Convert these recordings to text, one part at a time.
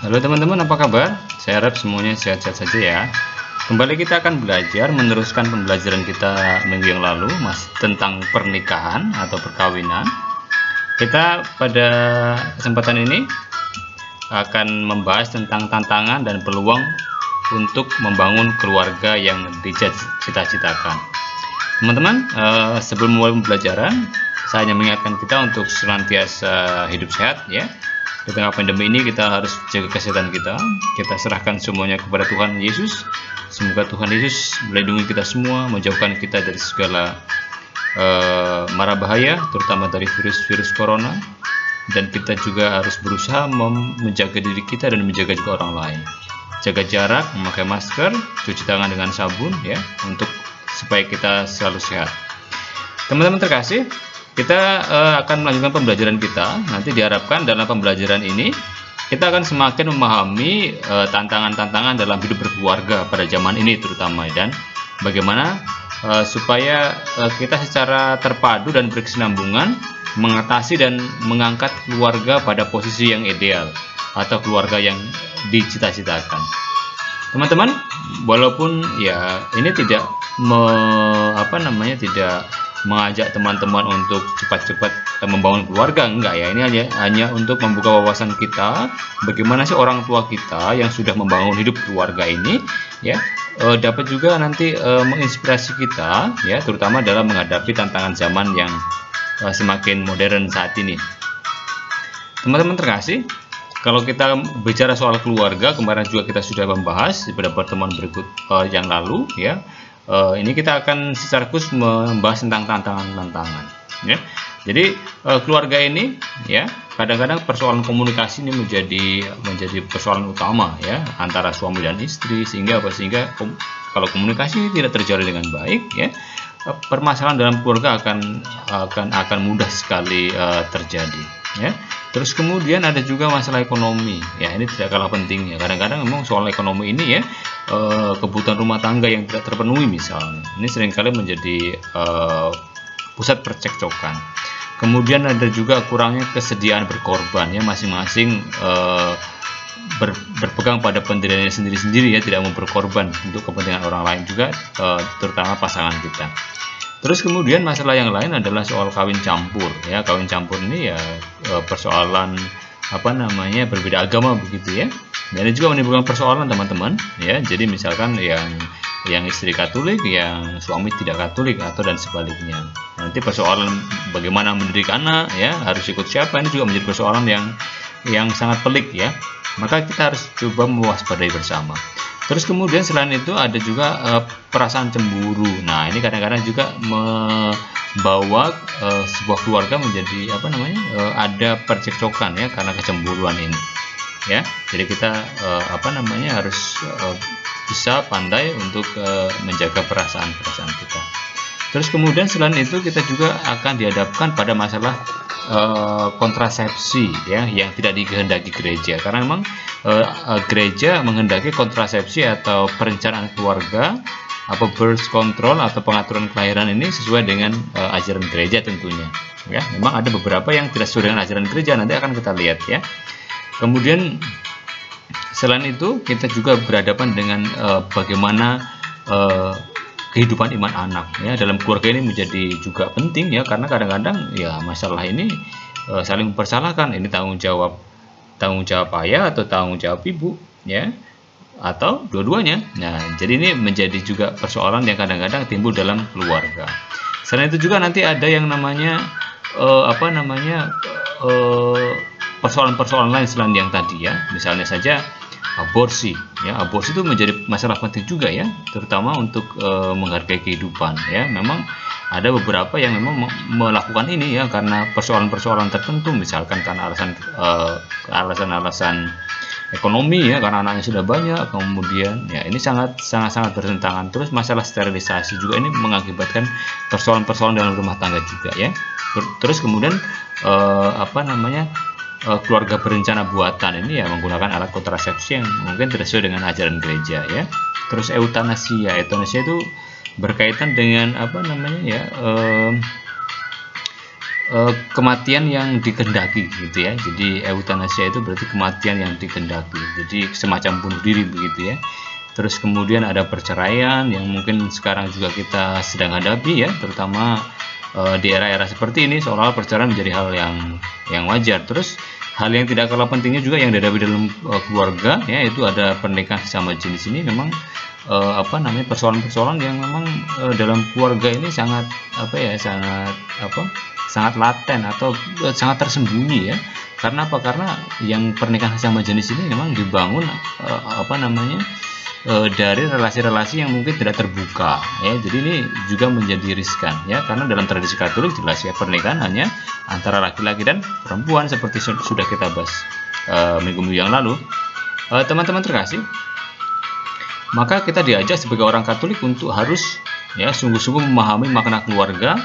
Halo teman-teman, apa kabar? Saya harap semuanya sehat-sehat saja ya. Kembali kita akan belajar meneruskan pembelajaran kita minggu yang lalu tentang pernikahan atau perkawinan. Kita pada kesempatan ini akan membahas tentang tantangan dan peluang untuk membangun keluarga yang dicita-citakan. Teman-teman, sebelum mulai pembelajaran, saya hanya mengingatkan kita untuk senantiasa hidup sehat ya. Di tengah pandemi ini kita harus jaga kesehatan kita. Kita serahkan semuanya kepada Tuhan Yesus. Semoga Tuhan Yesus melindungi kita semua, menjauhkan kita dari segala mara bahaya, terutama dari virus corona. Dan kita juga harus berusaha menjaga diri kita dan menjaga juga orang lain. Jaga jarak, memakai masker, cuci tangan dengan sabun ya, supaya kita selalu sehat. Teman-teman terkasih, kita akan melanjutkan pembelajaran kita. Nanti diharapkan dalam pembelajaran ini kita akan semakin memahami tantangan-tantangan dalam hidup berkeluarga pada zaman ini terutama, dan bagaimana supaya kita secara terpadu dan berkesinambungan mengatasi dan mengangkat keluarga pada posisi yang ideal atau keluarga yang dicita-citakan. Teman-teman, walaupun ya ini tidak tidak mengajak teman-teman untuk cepat-cepat membangun keluarga, enggak ya. Ini hanya untuk membuka wawasan kita bagaimana sih orang tua kita yang sudah membangun hidup keluarga ini ya dapat juga nanti menginspirasi kita ya, terutama dalam menghadapi tantangan zaman yang semakin modern saat ini. Teman-teman terkasih, kalau kita bicara soal keluarga, kemarin juga kita sudah membahas pada pertemuan berikut yang lalu ya. Ini kita akan secara khusus membahas tentang tantangan-tantangan ya. Jadi keluarga ini ya, kadang-kadang persoalan komunikasi ini menjadi persoalan utama ya antara suami dan istri, sehingga kalau komunikasi tidak terjalin dengan baik ya, permasalahan dalam keluarga akan mudah sekali terjadi ya. Terus kemudian ada juga masalah ekonomi ya, ini tidak kalah pentingnya. Kadang-kadang memang soal ekonomi ini ya, kebutuhan rumah tangga yang tidak terpenuhi misalnya, ini seringkali menjadi pusat percekcokan. Kemudian ada juga kurangnya kesediaan berkorban ya, masing-masing berpegang pada pendiriannya sendiri-sendiri ya, tidak mau berkorban untuk kepentingan orang lain juga, terutama pasangan kita. Terus kemudian masalah yang lain adalah soal kawin campur ya. Kawin campur ini ya persoalan berbeda agama begitu ya. Dan ini juga menimbulkan persoalan teman-teman ya. Jadi misalkan yang istri Katolik, yang suami tidak Katolik, atau dan sebaliknya. Nanti persoalan bagaimana mendidik anak ya, harus ikut siapa, ini juga menjadi persoalan yang sangat pelik ya. Maka kita harus coba mewaspadai bersama. Terus kemudian selain itu ada juga perasaan cemburu. Nah, ini kadang-kadang juga membawa sebuah keluarga menjadi ada percekcokan ya karena kecemburuan ini. Ya, jadi kita harus bisa pandai untuk menjaga perasaan kita. Terus kemudian selain itu kita juga akan dihadapkan pada masalah kontrasepsi ya, yang tidak dikehendaki gereja, karena memang gereja menghendaki kontrasepsi atau perencanaan keluarga atau birth control atau pengaturan kelahiran ini sesuai dengan ajaran gereja tentunya ya. Memang ada beberapa yang tidak sesuai dengan ajaran gereja, nanti akan kita lihat ya. Kemudian selain itu kita juga berhadapan dengan bagaimana kehidupan iman anak ya dalam keluarga ini menjadi juga penting ya, karena kadang-kadang ya masalah ini saling mempersalahkan, ini tanggung jawab ayah atau tanggung jawab ibu ya, atau dua-duanya. Nah, jadi ini menjadi juga persoalan yang kadang-kadang timbul dalam keluarga. Selain itu juga nanti ada yang namanya persoalan-persoalan lain selain yang tadi ya, misalnya saja aborsi ya. Aborsi itu menjadi masalah penting juga ya, terutama untuk menghargai kehidupan ya. Memang ada beberapa yang memang melakukan ini ya karena persoalan-persoalan tertentu, misalkan karena alasan ekonomi ya, karena anaknya sudah banyak. Kemudian ya ini sangat bertentangan. Terus masalah sterilisasi juga ini mengakibatkan persoalan-persoalan dalam rumah tangga juga ya. Terus kemudian keluarga berencana buatan ini ya menggunakan alat kontrasepsi yang mungkin tidak sesuai dengan ajaran gereja ya. Terus eutanasia itu berkaitan dengan kematian yang dikehendaki gitu ya. Jadi euthanasia itu berarti kematian yang dikehendaki. Jadi semacam bunuh diri begitu ya. Terus kemudian ada perceraian yang mungkin sekarang juga kita sedang hadapi ya, terutama di era-era seperti ini seolah-olah perceraian menjadi hal yang wajar. Terus hal yang tidak kalah pentingnya juga yang dihadapi dalam keluarga ya, itu ada pernikahan sesama jenis. Ini memang persoalan-persoalan yang memang dalam keluarga ini sangat sangat laten atau sangat tersembunyi ya. Karena apa? Karena yang pernikahan sesama jenis ini memang dibangun dari relasi-relasi yang mungkin tidak terbuka ya. Jadi ini juga menjadi riskan ya, karena dalam tradisi Katolik jelas ya pernikahan hanya antara laki-laki dan perempuan seperti sudah kita bahas minggu-minggu yang lalu. Teman-teman terkasih, maka kita diajak sebagai orang Katolik untuk harus ya sungguh-sungguh memahami makna keluarga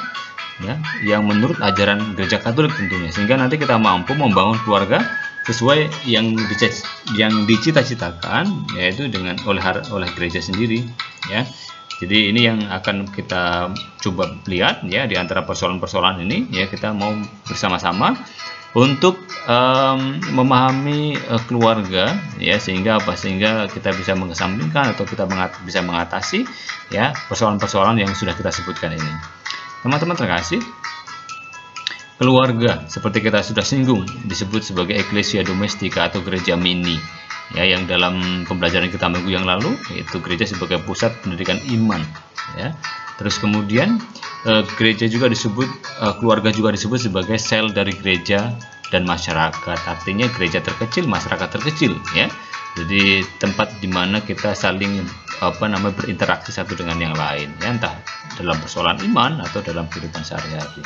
ya, yang menurut ajaran Gereja Katolik tentunya, sehingga nanti kita mampu membangun keluarga sesuai yang dicita-citakan, yaitu oleh gereja sendiri ya. Jadi ini yang akan kita coba lihat ya, di antara persoalan-persoalan ini ya, kita mau bersama-sama untuk memahami keluarga ya, sehingga kita bisa mengesampingkan atau kita bisa mengatasi ya persoalan-persoalan yang sudah kita sebutkan ini. Teman-teman terkasih, keluarga seperti kita sudah singgung disebut sebagai Ecclesia Domestica atau gereja mini ya, yang dalam pembelajaran kita minggu yang lalu yaitu gereja sebagai pusat pendidikan iman ya. Terus kemudian gereja juga disebut keluarga juga disebut sebagai sel dari gereja dan masyarakat. Artinya gereja terkecil, masyarakat terkecil ya. Jadi tempat di mana kita saling berinteraksi satu dengan yang lain ya, entah dalam persoalan iman atau dalam kehidupan sehari-hari.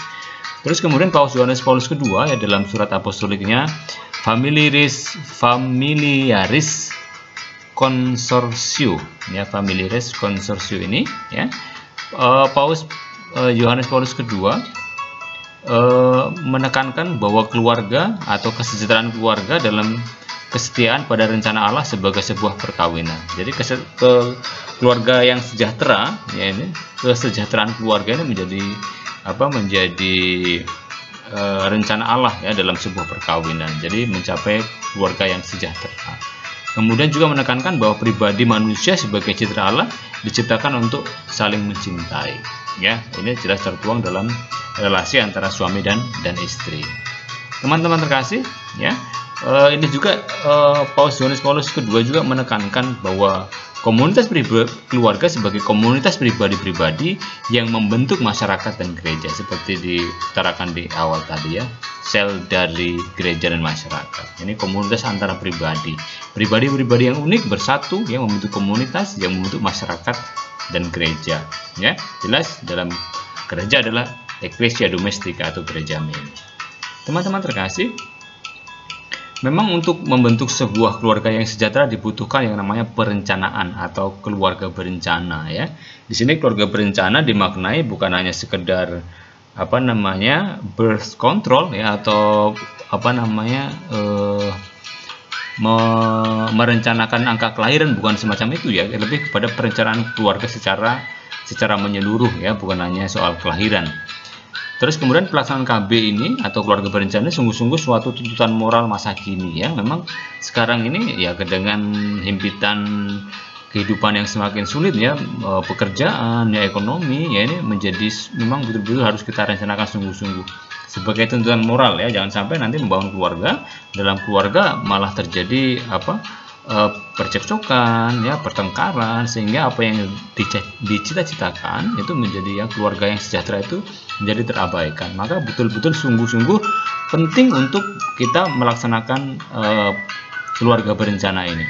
Terus kemudian Paus Yohanes Paulus kedua ya, dalam surat apostoliknya Familiaris Consortio ya, Familiaris Consortio ini ya, Paus Yohanes Paulus kedua menekankan bahwa keluarga atau kesejahteraan keluarga dalam kesetiaan pada rencana Allah sebagai sebuah perkawinan. Jadi keluarga yang sejahtera ya, ini kesejahteraan keluarga ini menjadi rencana Allah ya dalam sebuah perkawinan. Jadi mencapai keluarga yang sejahtera. Kemudian juga menekankan bahwa pribadi manusia sebagai citra Allah diciptakan untuk saling mencintai. Ya, ini jelas tertuang dalam relasi antara suami dan istri. Teman-teman terkasih, ya, ini juga Paus Yohanes Paulus kedua juga menekankan bahwa komunitas keluarga sebagai komunitas pribadi-pribadi yang membentuk masyarakat dan gereja, seperti diutarakan di awal tadi ya, sel dari gereja dan masyarakat. Ini komunitas antara pribadi-pribadi yang unik bersatu yang membentuk komunitas yang membentuk masyarakat dan gereja. Ya, jelas dalam gereja adalah Ecclesia Domestica atau gereja mini. Teman-teman terkasih, memang untuk membentuk sebuah keluarga yang sejahtera dibutuhkan yang namanya perencanaan atau keluarga berencana ya. Di sini keluarga berencana dimaknai bukan hanya sekedar birth control ya, atau merencanakan angka kelahiran, bukan semacam itu ya, lebih kepada perencanaan keluarga secara menyeluruh ya, bukan hanya soal kelahiran. Terus kemudian pelaksanaan KB ini atau keluarga berencana sungguh-sungguh suatu tuntutan moral masa kini ya. Memang sekarang ini ya, dengan himpitan kehidupan yang semakin sulit ya, pekerjaan ya, ekonomi ya, ini menjadi memang betul-betul harus kita rencanakan sungguh-sungguh sebagai tuntutan moral ya. Jangan sampai nanti membangun keluarga, dalam keluarga malah terjadi percekcokan ya, pertengkaran, sehingga apa yang dicita-citakan itu menjadi keluarga yang sejahtera itu menjadi terabaikan. Maka betul-betul sungguh-sungguh penting untuk kita melaksanakan keluarga berencana ini.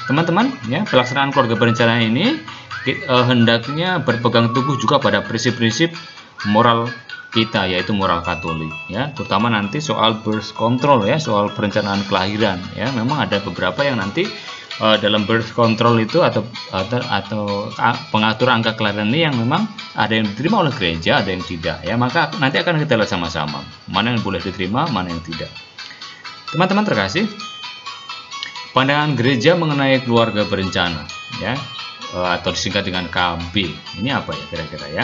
Teman-teman ya, pelaksanaan keluarga berencana ini hendaknya berpegang teguh juga pada prinsip-prinsip moral kita, yaitu moral Katolik ya, terutama nanti soal birth control ya, soal perencanaan kelahiran ya. Memang ada beberapa yang nanti dalam birth control itu atau pengaturan angka kelahiran ini yang memang ada yang diterima oleh gereja, ada yang tidak ya. Maka nanti akan kita lihat sama-sama mana yang boleh diterima, mana yang tidak. Teman-teman terkasih, pandangan gereja mengenai keluarga berencana ya, atau disingkat dengan KB ini apa ya kira-kira ya.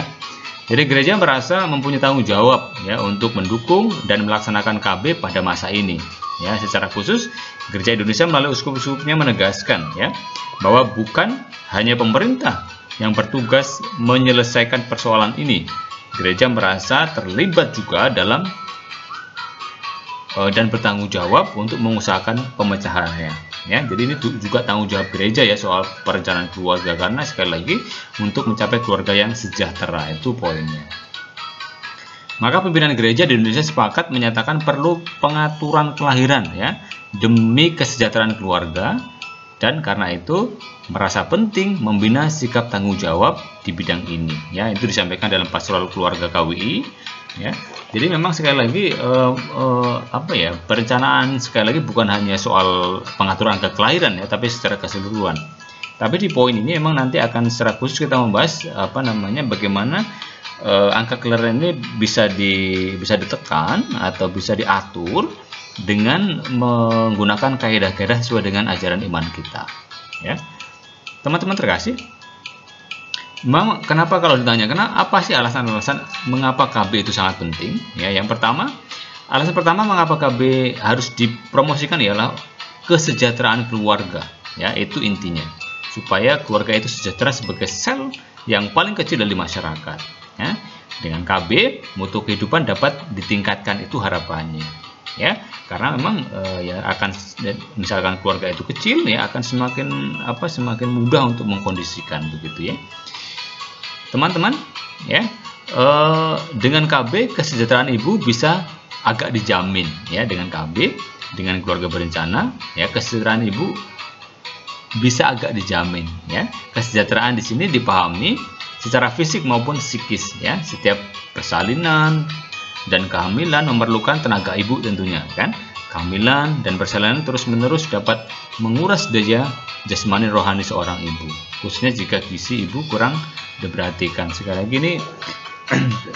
Jadi gereja merasa mempunyai tanggung jawab ya untuk mendukung dan melaksanakan KB pada masa ini. Ya, secara khusus Gereja Indonesia melalui uskup-uskupnya menegaskan ya bahwa bukan hanya pemerintah yang bertugas menyelesaikan persoalan ini. Gereja merasa terlibat juga dalam dan bertanggung jawab untuk mengusahakan pemecahannya. Ya, jadi ini juga tanggung jawab gereja ya soal perencanaan keluarga, karena sekali lagi untuk mencapai keluarga yang sejahtera, itu poinnya. Maka pimpinan gereja di Indonesia sepakat menyatakan perlu pengaturan kelahiran ya demi kesejahteraan keluarga, dan karena itu merasa penting membina sikap tanggung jawab di bidang ini. Ya, itu disampaikan dalam pastoral keluarga KWI. Ya, jadi memang sekali lagi perencanaan sekali lagi bukan hanya soal pengaturan angka kelahiran ya, tapi secara keseluruhan. Tapi di poin ini memang nanti akan secara khusus kita membahas bagaimana angka kelahiran ini bisa ditekan atau bisa diatur dengan menggunakan kaidah-kaidah sesuai dengan ajaran iman kita. Ya, teman-teman terkasih. Memang kenapa kalau ditanya apa sih alasan-alasan mengapa KB itu sangat penting? Ya, yang pertama, alasan pertama mengapa KB harus dipromosikan ialah kesejahteraan keluarga. Ya, itu intinya. Supaya keluarga itu sejahtera sebagai sel yang paling kecil dari masyarakat. Ya, dengan KB mutu kehidupan dapat ditingkatkan, itu harapannya. Ya, karena memang akan misalkan keluarga itu kecil ya akan semakin mudah untuk mengkondisikan begitu ya. Teman-teman, ya, dengan KB kesejahteraan ibu bisa agak dijamin ya. Dengan KB, dengan keluarga berencana, ya, kesejahteraan ibu bisa agak dijamin ya. Kesejahteraan di sini dipahami secara fisik maupun psikis ya. Setiap persalinan dan kehamilan memerlukan tenaga ibu tentunya kan. Kehamilan dan persalinan terus-menerus dapat menguras daya jasmani rohani seorang ibu, khususnya jika gizi ibu kurang diperhatikan. Sekali lagi ini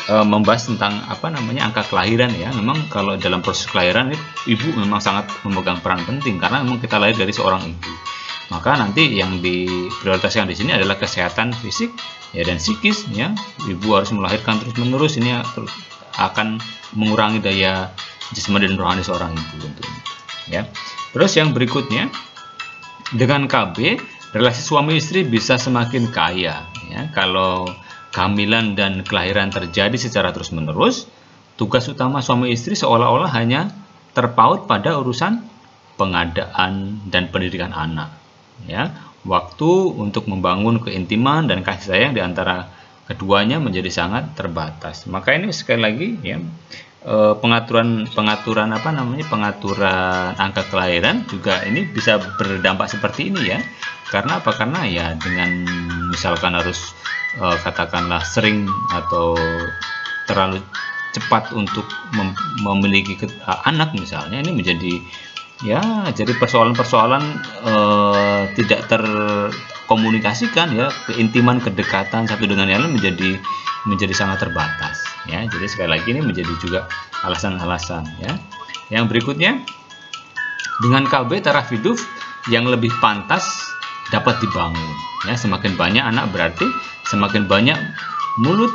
membahas tentang angka kelahiran ya. Memang kalau dalam proses kelahiran ibu memang sangat memegang peran penting karena memang kita lahir dari seorang ibu. Maka nanti yang diprioritaskan di sini adalah kesehatan fisik ya dan psikis ya. Ibu harus melahirkan terus-menerus, ini akan mengurangi daya jasmani dan rohani seorang ibu tentunya. Ya. Terus yang berikutnya, dengan KB relasi suami istri bisa semakin kaya ya. Kalau kehamilan dan kelahiran terjadi secara terus-menerus, tugas utama suami istri seolah-olah hanya terpaut pada urusan pengadaan dan pendidikan anak ya. Waktu untuk membangun keintiman dan kasih sayang di antara keduanya menjadi sangat terbatas. Maka ini sekali lagi ya, pengaturan angka kelahiran juga ini bisa berdampak seperti ini ya. Karena apa? Karena ya dengan misalkan harus katakanlah sering atau terlalu cepat untuk memiliki anak misalnya, ini menjadi ya jadi persoalan-persoalan tidak terkomunikasikan ya, keintiman kedekatan satu dengan yang lain menjadi sangat terbatas ya. Jadi sekali lagi ini menjadi juga alasan-alasan ya. Yang berikutnya, dengan KB taraf hidup yang lebih pantas dapat dibangun ya. Semakin banyak anak berarti semakin banyak mulut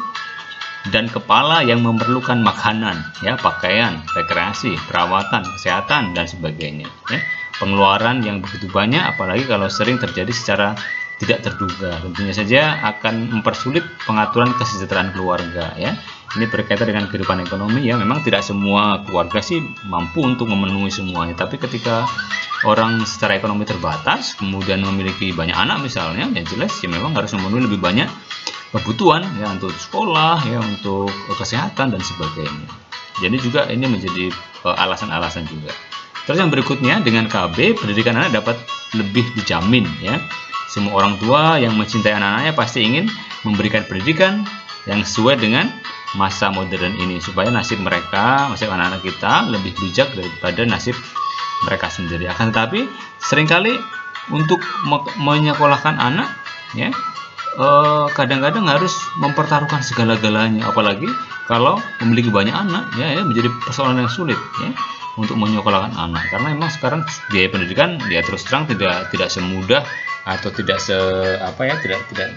dan kepala yang memerlukan makanan ya, pakaian, rekreasi, perawatan, kesehatan dan sebagainya ya. Pengeluaran yang begitu banyak apalagi kalau sering terjadi secara tidak terduga tentunya saja akan mempersulit pengaturan kesejahteraan keluarga ya. Ini berkaitan dengan kehidupan ekonomi ya. Memang tidak semua keluarga sih mampu untuk memenuhi semuanya, tapi ketika orang secara ekonomi terbatas kemudian memiliki banyak anak misalnya, ya jelas ya memang harus memenuhi lebih banyak kebutuhan ya, untuk sekolah ya, untuk kesehatan dan sebagainya. Jadi juga ini menjadi alasan-alasan juga. Terus yang berikutnya, dengan KB pendidikan anak dapat lebih dijamin ya. Semua orang tua yang mencintai anak-anaknya pasti ingin memberikan pendidikan yang sesuai dengan masa modern ini, supaya nasib mereka, nasib anak-anak kita lebih bijak daripada nasib mereka sendiri. Akan tetapi seringkali untuk menyekolahkan anak ya, kadang-kadang harus mempertaruhkan segala-galanya, apalagi kalau memiliki banyak anak ya, ini menjadi persoalan yang sulit ya untuk menyekolahkan anak, karena memang sekarang biaya pendidikan ya terus terang tidak semudah atau tidak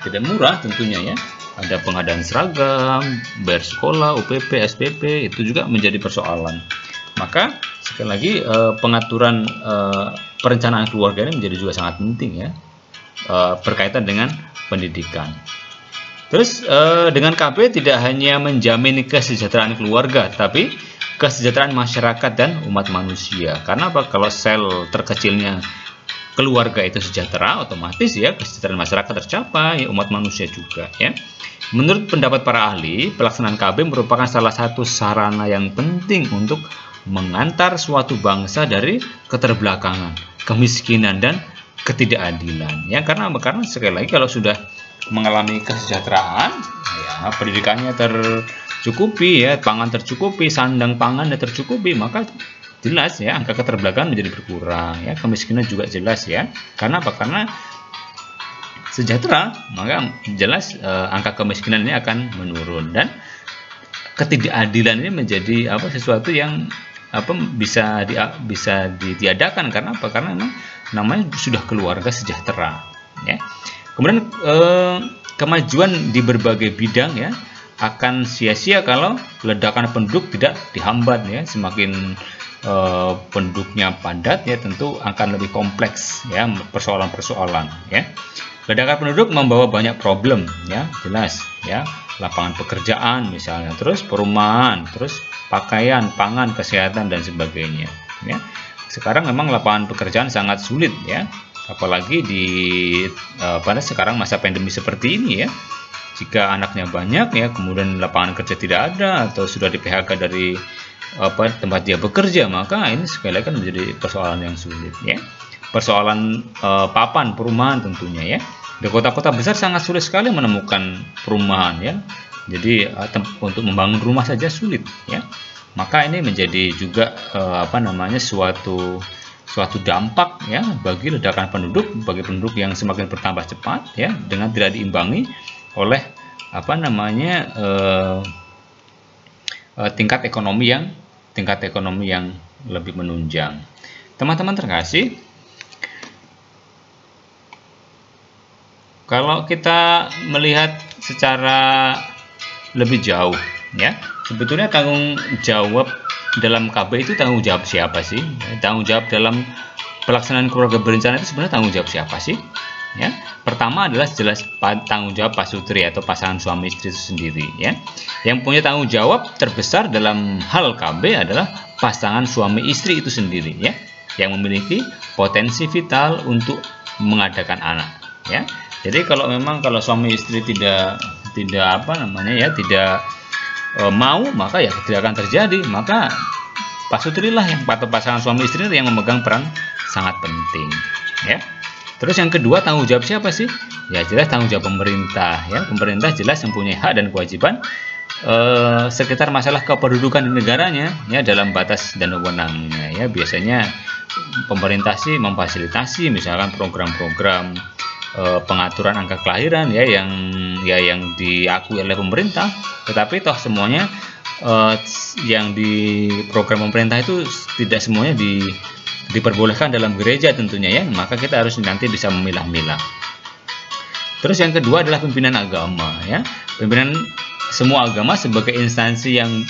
tidak murah tentunya ya. Ada pengadaan seragam, bayar sekolah, UPP, SPP, itu juga menjadi persoalan. Maka sekali lagi pengaturan perencanaan keluarga ini menjadi juga sangat penting ya, berkaitan dengan pendidikan. Terus dengan KB tidak hanya menjamin kesejahteraan keluarga, tapi kesejahteraan masyarakat dan umat manusia. Karena apa? Kalau sel terkecilnya keluarga itu sejahtera, otomatis ya kesejahteraan masyarakat tercapai, umat manusia juga ya. Menurut pendapat para ahli, pelaksanaan KB merupakan salah satu sarana yang penting untuk mengantar suatu bangsa dari keterbelakangan, kemiskinan dan ketidakadilan. Ya, karena sekali lagi kalau sudah mengalami kesejahteraan, ya pendidikannya tercukupi, ya pangan tercukupi, sandang pangannya tercukupi, maka jelas ya angka keterbelakangan menjadi berkurang, ya kemiskinan juga jelas ya. Karena apa? Karena sejahtera, maka jelas angka kemiskinan ini akan menurun, dan ketidakadilan ini menjadi sesuatu yang bisa ditiadakan. Karena apa? Karena memang namanya sudah keluarga sejahtera ya. Kemudian kemajuan di berbagai bidang ya akan sia-sia kalau ledakan penduduk tidak dihambat ya. Semakin penduduknya padat ya, tentu akan lebih kompleks ya persoalan-persoalan ya. Ledakan penduduk membawa banyak problem ya, jelas ya, lapangan pekerjaan misalnya, terus perumahan, terus pakaian, pangan, kesehatan dan sebagainya ya. Sekarang memang lapangan pekerjaan sangat sulit ya, apalagi pada sekarang masa pandemi seperti ini ya. Jika anaknya banyak ya, kemudian lapangan kerja tidak ada atau sudah di PHK dari tempat dia bekerja, maka ini sekali lagi kan menjadi persoalan yang sulit ya. Persoalan papan perumahan tentunya ya. Di kota-kota besar sangat sulit sekali menemukan perumahan ya. Jadi untuk membangun rumah saja sulit ya. Maka ini menjadi juga suatu dampak ya bagi ledakan penduduk, bagi penduduk yang semakin bertambah cepat ya, dengan tidak diimbangi oleh tingkat ekonomi yang lebih menunjang. Teman-teman terkasih, kalau kita melihat secara lebih jauh ya, sebetulnya tanggung jawab dalam KB itu tanggung jawab siapa sih? Tanggung jawab dalam pelaksanaan keluarga berencana itu sebenarnya tanggung jawab siapa sih? Ya, pertama adalah jelas tanggung jawab pasutri atau pasangan suami istri itu sendiri ya. Yang punya tanggung jawab terbesar dalam hal KB adalah pasangan suami istri itu sendiri ya, yang memiliki potensi vital untuk mengadakan anak ya. Jadi kalau suami istri tidak mau, maka ya tidak akan terjadi. Maka pasutri lah atau pasangan suami istri yang memegang peran sangat penting ya. Terus yang kedua, tanggung jawab siapa sih? Ya jelas tanggung jawab pemerintah ya. Pemerintah jelas mempunyai hak dan kewajiban sekitar masalah kependudukan di negaranya ya, dalam batas dan wewenangnya ya. Biasanya pemerintah sih memfasilitasi misalkan program-program pengaturan angka kelahiran ya, yang diakui oleh pemerintah. Tetapi toh semuanya yang di program pemerintah itu tidak semuanya diperbolehkan dalam gereja tentunya ya. Maka kita harus nanti bisa memilah-milah. Terus yang kedua adalah pimpinan agama ya. Pimpinan semua agama sebagai instansi yang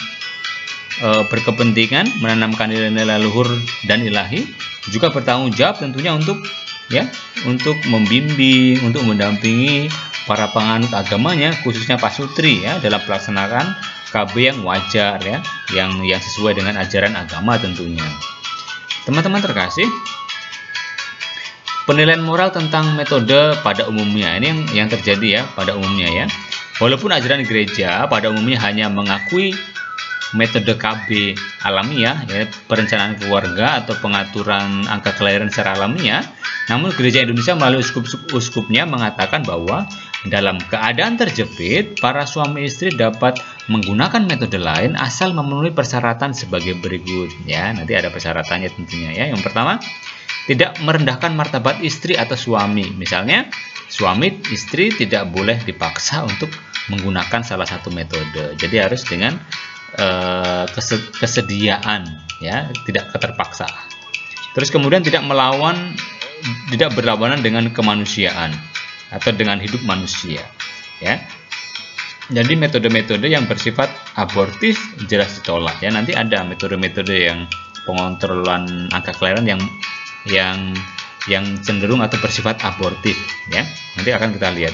berkepentingan menanamkan nilai-nilai luhur dan ilahi juga bertanggung jawab tentunya untuk membimbing, untuk mendampingi para penganut agamanya, khususnya pasutri ya, dalam pelaksanaan KB yang wajar ya, yang sesuai dengan ajaran agama tentunya. Teman-teman terkasih, penilaian moral tentang metode pada umumnya ini yang terjadi ya pada umumnya ya. Walaupun ajaran gereja pada umumnya hanya mengakui metode KB alamiah ya, perencanaan keluarga atau pengaturan angka kelahiran secara alamiah, namun gereja Indonesia melalui uskupnya mengatakan bahwa dalam keadaan terjepit, para suami istri dapat menggunakan metode lain asal memenuhi persyaratan sebagai berikut ya. Nanti ada persyaratannya tentunya ya. Yang pertama, tidak merendahkan martabat istri atau suami. Misalnya, suami istri tidak boleh dipaksa untuk menggunakan salah satu metode. Jadi harus dengan kesediaan ya, tidak keterpaksa. Terus kemudian tidak melawan tidak berlawanan dengan kemanusiaan atau dengan hidup manusia, ya. Jadi metode-metode yang bersifat abortif jelas ditolak, ya. Nanti ada metode-metode yang pengontrolan angka kelahiran yang cenderung atau bersifat abortif, ya. Nanti akan kita lihat.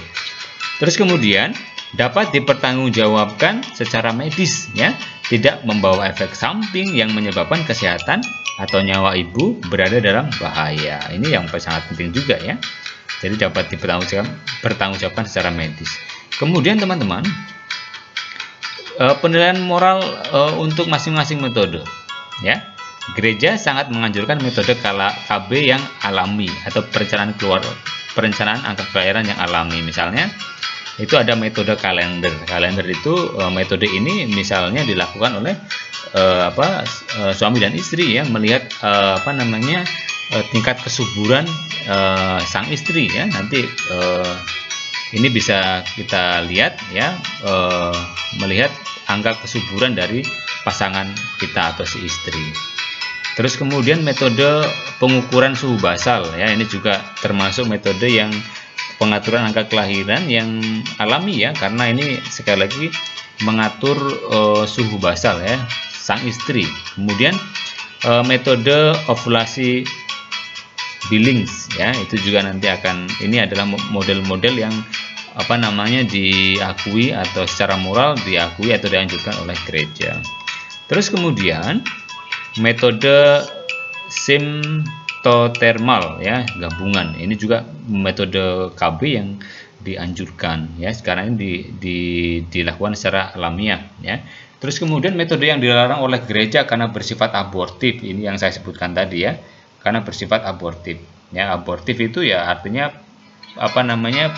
Terus kemudian dapat dipertanggungjawabkan secara medis, ya, tidak membawa efek samping yang menyebabkan kesehatan atau nyawa ibu berada dalam bahaya. Ini yang sangat penting juga, ya. Jadi dapat dipertanggungjawabkan secara medis. Kemudian teman-teman, penilaian moral untuk masing-masing metode, ya. Gereja sangat menganjurkan metode KB yang alami atau perencanaan angka kelahiran yang alami. Misalnya itu ada metode kalender. Kalender itu metode ini misalnya dilakukan oleh suami dan istri, ya, melihat tingkat kesuburan sang istri, ya. Nanti ini bisa kita lihat, ya, melihat angka kesuburan dari pasangan kita atau si istri. Terus kemudian metode pengukuran suhu basal, ya, ini juga termasuk metode yang pengaturan angka kelahiran yang alami, ya, karena ini sekali lagi mengatur suhu basal, ya, sang istri. Kemudian metode ovulasi Billings, ya, itu juga nanti ini adalah model-model yang diakui atau secara moral diakui atau dianjurkan oleh gereja. Terus kemudian metode simptotermal, ya, gabungan. Ini juga metode KB yang dianjurkan, ya. Sekarang ini dilakukan secara alamiah, ya. Terus kemudian metode yang dilarang oleh gereja karena bersifat abortif. Ini yang saya sebutkan tadi, ya. Karena bersifat abortif, ya. Abortif itu ya artinya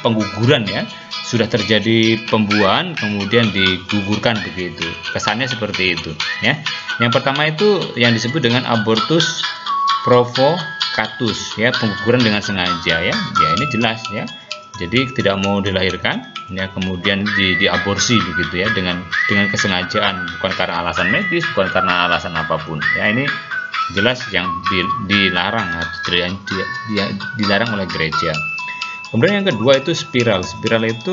pengguguran, ya. Sudah terjadi pembuahan kemudian digugurkan begitu. Kesannya seperti itu, ya. Yang pertama itu yang disebut dengan abortus provocatus, ya, pengguguran dengan sengaja, ya. Ya, ini jelas, ya. Jadi tidak mau dilahirkan, ya, kemudian diaborsi begitu, ya, dengan kesengajaan, bukan karena alasan medis, bukan karena alasan apapun. Ya, ini jelas yang dilarang atau dilarang oleh gereja. Kemudian yang kedua itu spiral. Spiral itu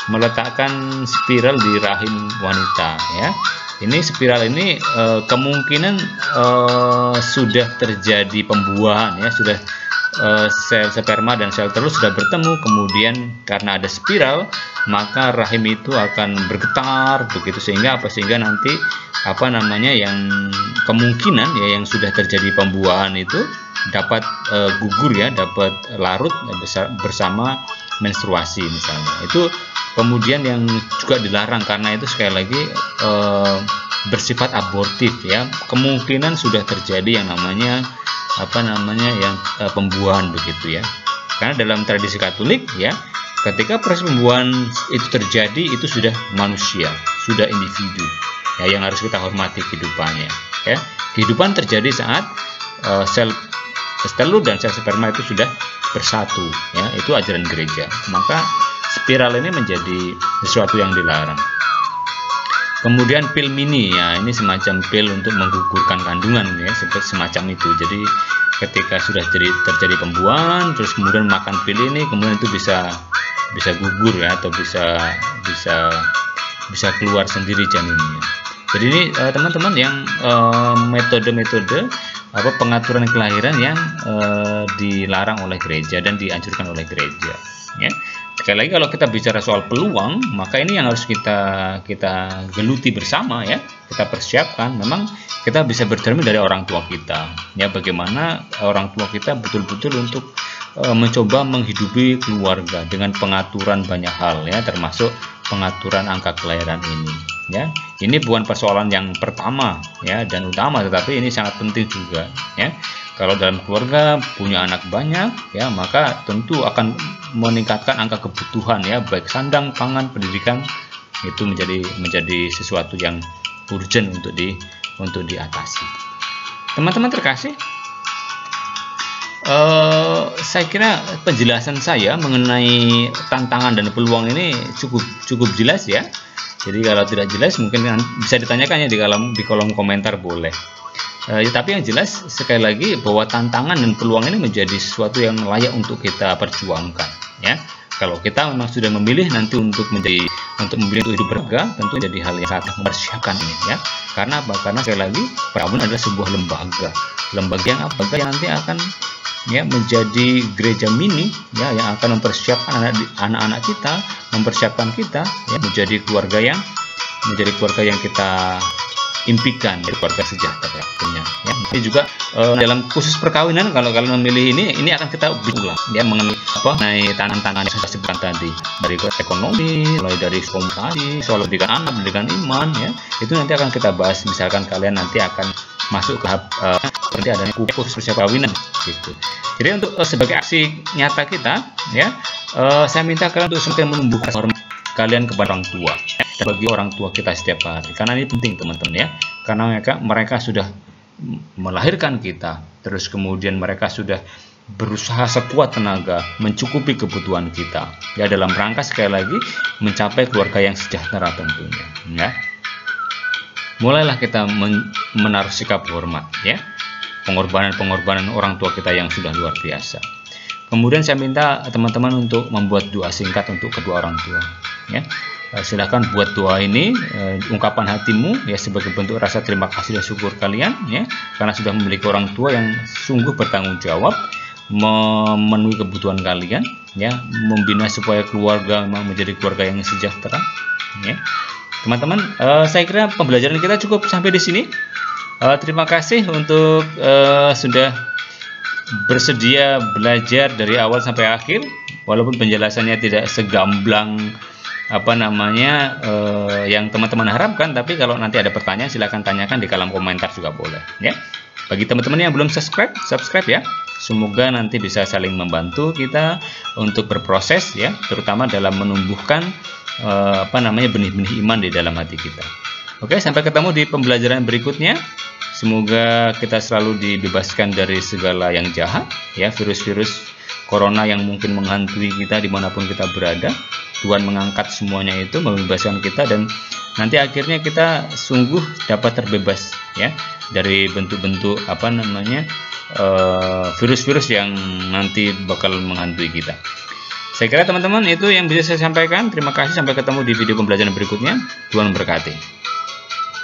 meletakkan spiral di rahim wanita, ya. Ini spiral ini kemungkinan sudah terjadi pembuahan, ya, sudah sel sperma dan sel telur sudah bertemu, kemudian karena ada spiral maka rahim itu akan bergetar begitu, sehingga nanti yang kemungkinan, ya, yang sudah terjadi pembuahan itu dapat gugur, ya, dapat larut bersama menstruasi misalnya. Itu kemudian yang juga dilarang karena itu sekali lagi bersifat abortif, ya. Kemungkinan sudah terjadi yang namanya pembuahan begitu, ya. Karena dalam tradisi Katolik, ya, ketika proses pembuahan itu terjadi itu sudah manusia, sudah individu, ya, yang harus kita hormati kehidupannya, ya. Kehidupan terjadi saat sel telur dan sel sperma itu sudah bersatu, ya. Itu ajaran gereja. Maka spiral ini menjadi sesuatu yang dilarang. Kemudian pil mini, ya, ini semacam pil untuk menggugurkan kandungan, ya, semacam itu. Jadi ketika sudah terjadi pembuahan, terus kemudian makan pil ini, kemudian itu bisa gugur, ya, atau bisa keluar sendiri janinnya. Jadi ini teman-teman yang metode-metode pengaturan kelahiran yang dilarang oleh gereja dan dianjurkan oleh gereja, ya. Sekali lagi kalau kita bicara soal peluang, maka ini yang harus kita geluti bersama, ya. Kita persiapkan. Memang kita bisa bercermin dari orang tua kita, ya, bagaimana orang tua kita betul-betul untuk mencoba menghidupi keluarga dengan pengaturan banyak hal, ya, termasuk pengaturan angka kelahiran ini, ya. Ini bukan persoalan yang pertama, ya, dan utama, tetapi ini sangat penting juga, ya. Kalau dalam keluarga punya anak banyak, ya, maka tentu akan meningkatkan angka kebutuhan, ya, baik sandang, pangan, pendidikan, itu menjadi sesuatu yang urgent untuk diatasi. Teman-teman terkasih, saya kira penjelasan saya mengenai tantangan dan peluang ini cukup jelas, ya. Jadi kalau tidak jelas mungkin bisa ditanyakannya di kolom komentar, boleh. Tapi yang jelas sekali lagi bahwa tantangan dan peluang ini menjadi sesuatu yang layak untuk kita perjuangkan, ya. Kalau kita memang sudah memilih nanti untuk memilih untuk hidup berkeluarga, tentu jadi hal yang sangat mempersiapkan ini, ya. Karena apa? Karena sekali lagi perkawinan adalah sebuah lembaga yang yang nanti akan menjadi gereja mini, ya, yang akan mempersiapkan anak-anak kita, mempersiapkan kita menjadi keluarga yang kita impikan, keluarga sejahtera punya, ya. Ini juga dalam khusus perkawinan, kalau kalian memilih ini akan kita ulang, mengenai tantangan yang saya sebutkan tadi, dari ekonomi, mulai dari komunikasi, soal pendidikan anak, pendidikan iman, ya, itu nanti akan kita bahas. Misalkan kalian nanti akan masuk ke nanti adanya khusus perkawinan, gitu. Jadi untuk sebagai aksi nyata kita, ya, saya minta kalian untuk semakin menumbuhkan hormat kalian kepada orang tua, dan bagi orang tua kita setiap hari, karena ini penting teman-teman, ya, karena mereka sudah melahirkan kita, terus kemudian mereka sudah berusaha sekuat tenaga mencukupi kebutuhan kita, ya, dalam rangka sekali lagi mencapai keluarga yang sejahtera tentunya, ya. Mulailah kita menaruh sikap hormat, ya, pengorbanan orang tua kita yang sudah luar biasa. Kemudian saya minta teman-teman untuk membuat doa singkat untuk kedua orang tua, ya. Silahkan buat doa ini, ungkapan hatimu, ya, sebagai bentuk rasa terima kasih dan syukur kalian, ya, karena sudah memiliki orang tua yang sungguh bertanggung jawab memenuhi kebutuhan kalian, ya, membina supaya keluarga memang menjadi keluarga yang sejahtera, ya. Teman-teman, saya kira pembelajaran kita cukup sampai di sini. Terima kasih untuk sudah bersedia belajar dari awal sampai akhir, walaupun penjelasannya tidak segamblang yang teman-teman harapkan, tapi kalau nanti ada pertanyaan silahkan tanyakan di kolom komentar juga boleh, ya. Bagi teman-teman yang belum subscribe ya. Semoga nanti bisa saling membantu kita untuk berproses, ya, terutama dalam menumbuhkan benih-benih iman di dalam hati kita. Oke, sampai ketemu di pembelajaran berikutnya. Semoga kita selalu dibebaskan dari segala yang jahat, ya, virus-virus corona yang mungkin menghantui kita dimanapun kita berada. Tuhan mengangkat semuanya itu, membebaskan kita, dan nanti akhirnya kita sungguh dapat terbebas, ya, dari bentuk-bentuk virus-virus yang nanti bakal menghantui kita. Saya kira teman-teman itu yang bisa saya sampaikan. Terima kasih, sampai ketemu di video pembelajaran berikutnya. Tuhan memberkati.